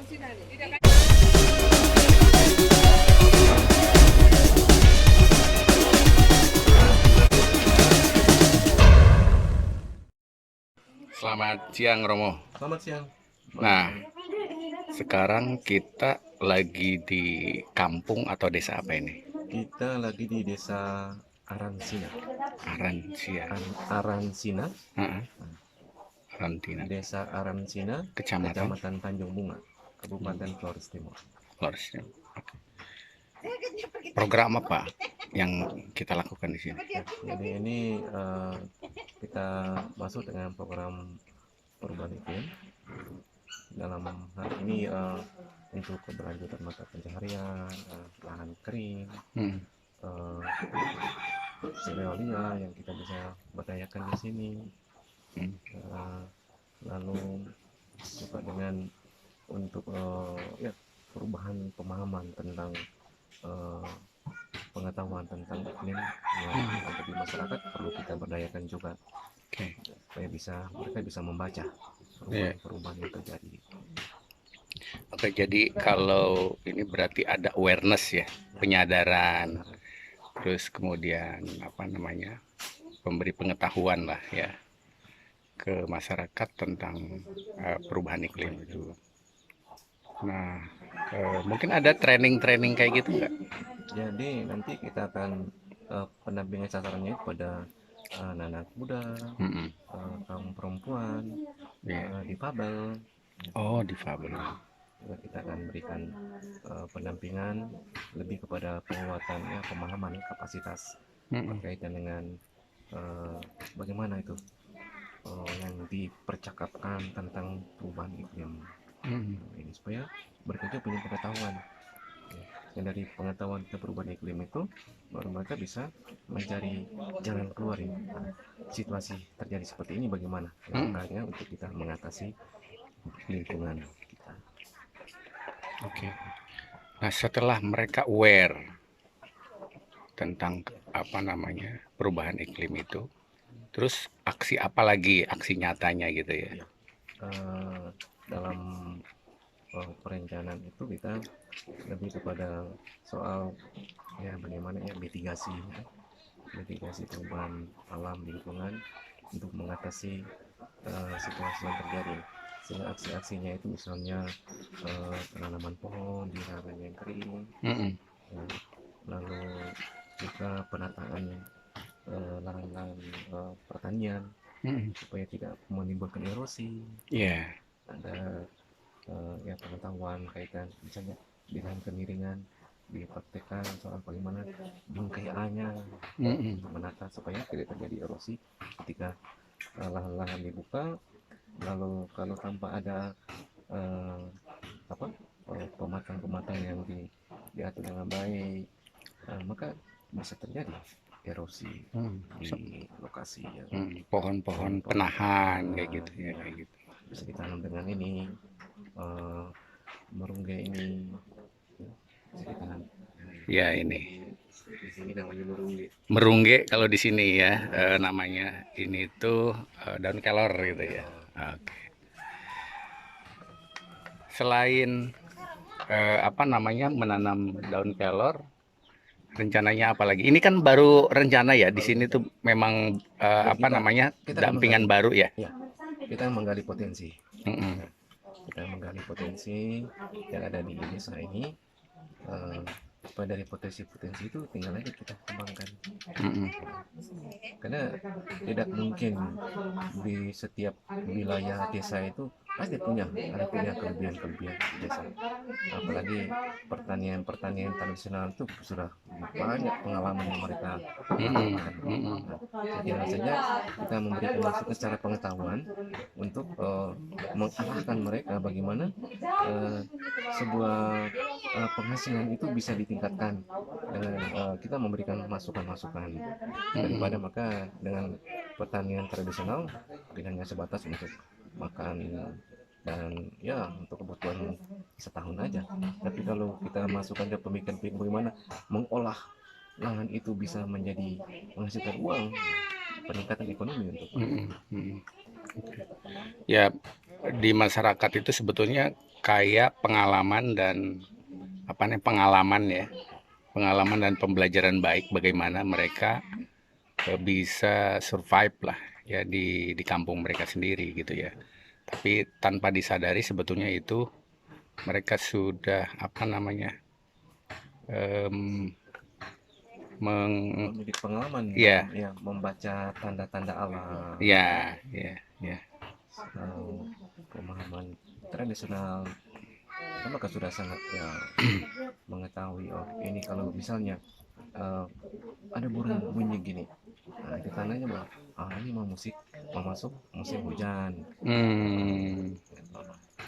Selamat siang Romo. Selamat siang. Nah, sekarang kita lagi di kampung atau desa apa ini? Kita lagi di desa Aransina. Aransia. Aransina, Heeh, Arantina. Desa Aransina, Kecamatan Kecamatan Tanjung Bunga, Kabupaten Flores Timur. Flores. Program apa yang kita lakukan di sini? Ya, jadi ini kita masuk dengan program perubahan iklim. Dalam hal ini untuk keberlanjutan mata pencaharian, lahan kering, Hmm. uh, serealia yang kita bisa berdayakan di sini. Lalu juga dengan untuk ya perubahan pemahaman tentang pengetahuan tentang iklim yang ada di masyarakat perlu kita berdayakan juga supaya mereka bisa membaca perubahan-perubahan yang terjadi. Oke, jadi kalau ini berarti ada awareness ya, penyadaran, terus kemudian apa namanya, memberi pengetahuan lah ya ke masyarakat tentang perubahan iklim itu. Nah, mungkin ada training-training kayak gitu nggak? Jadi nanti kita akan pendampingan sasarannya pada anak muda, kaum perempuan, difabel. Oh, difabel. Juga kita akan berikan pendampingan lebih kepada penguatan pemahaman kapasitas berkaitan dengan bagaimana itu yang dipercakapkan tentang perubahan iklim ini supaya mereka juga punya pengetahuan. Dan dari pengetahuan tentang perubahan iklim itu baru mereka bisa mencari jalan keluar ini. Situasi terjadi seperti ini bagaimana langkahnya untuk kita mengatasi lingkungan kita. Oke. Nah, setelah mereka aware tentang apa namanya perubahan iklim itu, terus aksi apa lagi, aksi nyatanya gitu ya? Dalam perencanaan itu kita lebih kepada soal ya bagaimana ya mitigasi perubahan alam lingkungan untuk mengatasi situasi yang terjadi. Sehingga aksi-aksinya itu misalnya penanaman pohon di lahan yang kering, lalu juga penataan lahan-lahan pertanian supaya tidak menimbulkan erosi. Ada ya pengetahuan kaitan misalnya di lahan kemiringan dipraktekkan soal bagaimana bingkai A-nya untuk menata supaya tidak terjadi erosi ketika lahan-lahan dibuka. Lalu kalau tanpa ada pematang-pematang yang diatur dengan baik, maka bisa terjadi erosi di lokasi yang pohon-pohon penahan kayak gitu ya, kayak gitu. Bisa ditanam dengan ini merungge ini bisa ditanam. Ya ini. Di sini namanya merungge. Merungge kalau di sini ya namanya. Ini tuh daun kelor gitu ya. Oke. Selain apa namanya menanam daun kelor, rencananya apa lagi? Ini kan baru rencana ya. Di sini tuh memang apa namanya dampingan baru ya. Ya, kita menggali potensi. Kita menggali potensi yang ada di desa ini. Supaya dari potensi-potensi itu tinggal aja kita kembangkan. Karena tidak mungkin di setiap wilayah desa itu pasti punya kelebihan-kelebihan desa. Apalagi pertanian tradisional itu sudah banyak pengalaman yang mereka lakukan. Nah, saja kita memberikan masukan secara pengetahuan untuk mengarahkan mereka bagaimana sebuah penghasilan itu bisa ditingkatkan dengan kita memberikan masukan-masukan daripada maka dengan pertanian tradisional tidak hanya sebatas untuk makan dan ya untuk kebutuhan setahun aja. Tapi kalau kita masukkan ke pemikiran bagaimana mengolah lahan itu bisa menjadi menghasilkan uang, peningkatan ekonomi untuk Ya, di masyarakat itu sebetulnya kayak pengalaman dan apa nih pengalaman ya, pengalaman dan pembelajaran baik bagaimana mereka bisa survive lah ya di kampung mereka sendiri gitu ya. Tapi tanpa disadari sebetulnya itu mereka sudah apa namanya em, meng Memiliki pengalaman dalam ya ya membaca tanda-tanda alam, ya ya ya pemahaman tradisional. Mereka sudah sangat ya mengetahui, oh ini kalau misalnya eh, ada burung bunyi gini, nah itu tandanya bahwa ini mau masuk musim hujan. hmm, kearifan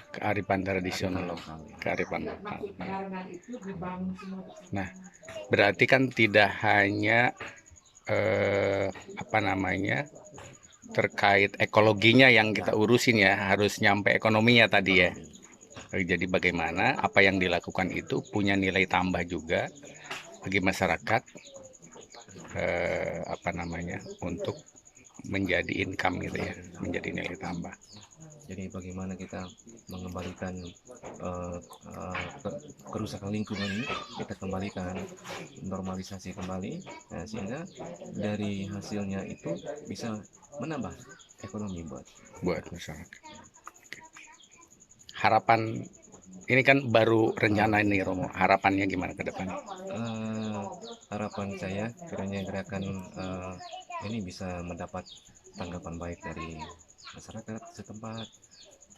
Kearifan tradisional lokal ya. kearifan lokal. Nah, berarti kan tidak hanya apa namanya terkait ekologinya yang kita urusin ya, harus nyampe ekonominya tadi ya. Ekonomi. Jadi bagaimana apa yang dilakukan itu punya nilai tambah juga bagi masyarakat apa namanya untuk menjadi income gitu ya, menjadi nilai tambah. Jadi bagaimana kita mengembalikan eh, kerusakan lingkungan ini, kita kembalikan, normalisasi kembali, nah, sehingga dari hasilnya itu bisa menambah ekonomi Buat masyarakat. Harapan ini kan baru rencana ini Romo, harapannya gimana ke depan? eh, harapan saya kiranya gerakan ini bisa mendapat tanggapan baik dari masyarakat setempat,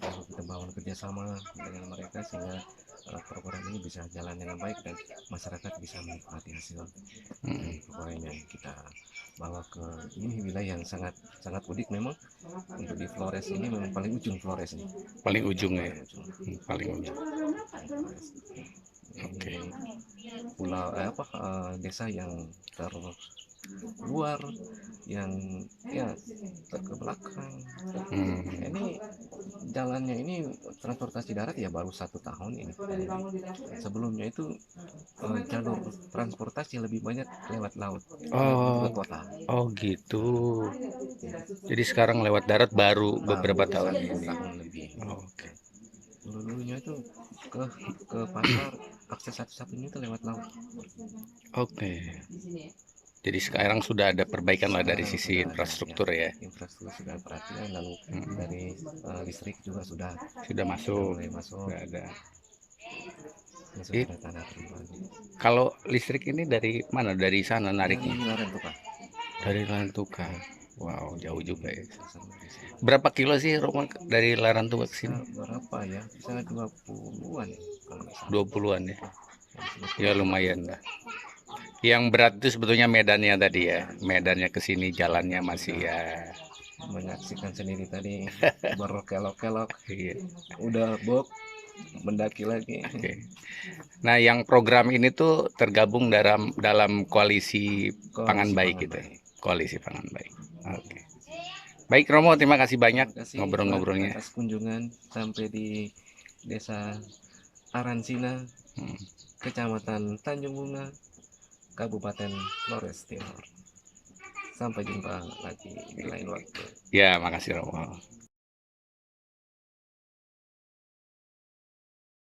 lalu kita bangun kerjasama dengan mereka sehingga program ini bisa jalan dengan baik dan masyarakat bisa menikmati hasil dari program yang kita bawa ke ini wilayah yang sangat sangat unik memang. Untuk di Flores ini memang paling ujung Flores nih, Paling ujung ya, paling ujung paling ujung. Flores. Oke. Ini pulau desa yang terluar, yang ya ke belakang. Ini jalannya ini transportasi darat ya baru 1 tahun ini. Sebelumnya itu jalur transportasi lebih banyak lewat laut ke Oh, kota. oh gitu. Jadi sekarang lewat darat baru Baru beberapa tahun 1 ini. tahun lebih. Oh, oke. Dulu-dulunya itu ke pasar akses satu-satunya itu lewat laut. Oke. Jadi sekarang sudah ada perbaikan lah dari Sekarang sisi sudah ada ya, infrastruktur ya. infrastruktur sudah perhatian, lalu dari listrik juga sudah Masuk, mulai masuk, sudah ada. masuk Jadi ada tanah terbuang kalau listrik ini dari mana? Dari sana dari nariknya? Larantuka. Dari Larantuka. Wow, jauh juga ya. Sama di sini. Berapa kilo sih Romo dari Larantuka ke Bisa sini? berapa ya? Bisa 20-an kalau nggak salah. 20-an ya. Ya 20 kilo. lumayan lah. Yang berat itu sebetulnya medannya tadi ya. Medannya ke sini jalannya masih ya. Menyaksikan sendiri tadi berkelok-kelok, Iya. udah bok mendaki lagi. Oke. Nah, yang program ini tuh tergabung dalam dalam koalisi pangan Koalisi baik pangan gitu. baik. Koalisi pangan baik. Oke. Baik Romo, terima kasih banyak Terima kasih Iqbal ngobrol-ngobrolnya. atas kunjungan sampai di Desa Aransina, Kecamatan Tanjung Bunga, Kabupaten Flores Timur. Sampai jumpa lagi di lain waktu. Ya, makasih Romo.